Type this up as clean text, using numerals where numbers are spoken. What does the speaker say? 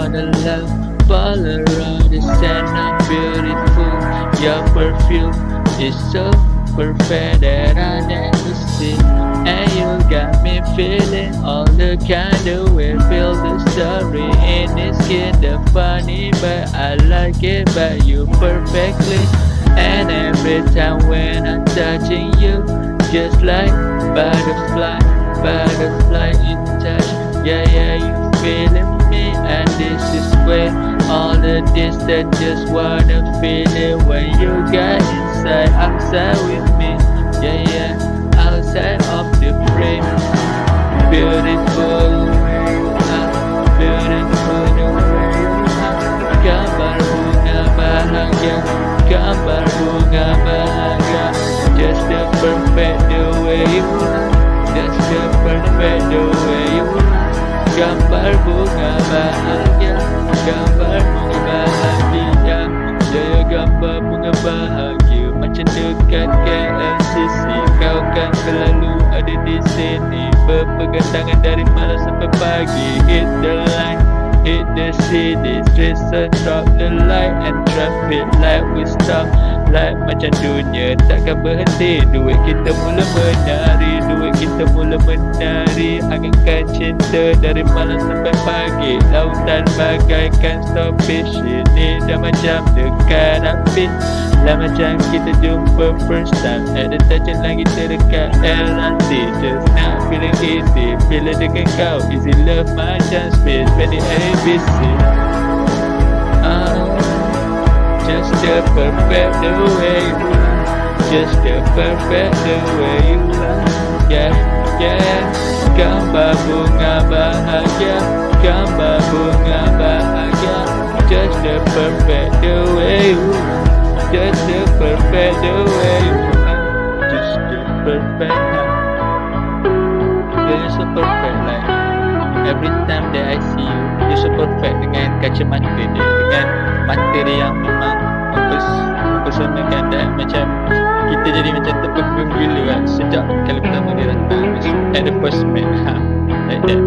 wanna love, fall around the sand. I'm beautiful, your perfume is so perfect that I never see. And you got me feeling all the kind of way. Feel the story in it's kinda funny, but I like it about you perfectly. And every time when I'm touching you, just like butterfly, butterfly in touch. Yeah, yeah, you feeling me, and this is where all of this that just wanna feel it when you got inside, outside with me. Yeah, yeah, outside of the frame. Beautiful the way you are, beautiful the way you are. Gambar bunga bahagia, gambar bunga bahagia. Just the perfect the way you are, just the perfect the way you are. Gambar bunga bahagia, gambar bunga bahagia. Jaya gambar bunga bahagia, macam dekat KLCC. Kau kan selalu ada di sini, berpegang tangan dari malam sampai pagi. Hit the line, hit the city, straight drop the light and traffic light we stop. Like macam dunia takkan berhenti, duit kita mula menari, duit kita mula menari. Hangatkan cinta dari malam sampai pagi. Lautan bagaikan starfish, ini dah macam dekat api. Lah macam kita jumpa first time at the touching langit terdekat LRT. Just nak feeling easy, feeling dengan kau easy love macam space, pendek ABC. Just the perfect the way you are, just the perfect the way you are. Yeah, yeah. Gambar bunga bahagia, gambar bunga bahagia. Just the perfect the way you are, just the perfect the way you are, just the perfect. You're so perfect, like every time that I see you, you're so perfect dengan kacamata dia, dengan mata dia yang memang mempersembahkan, dan macam kita jadi macam terpekung gila kan sejak kali pertama dia datang at the first met, like that.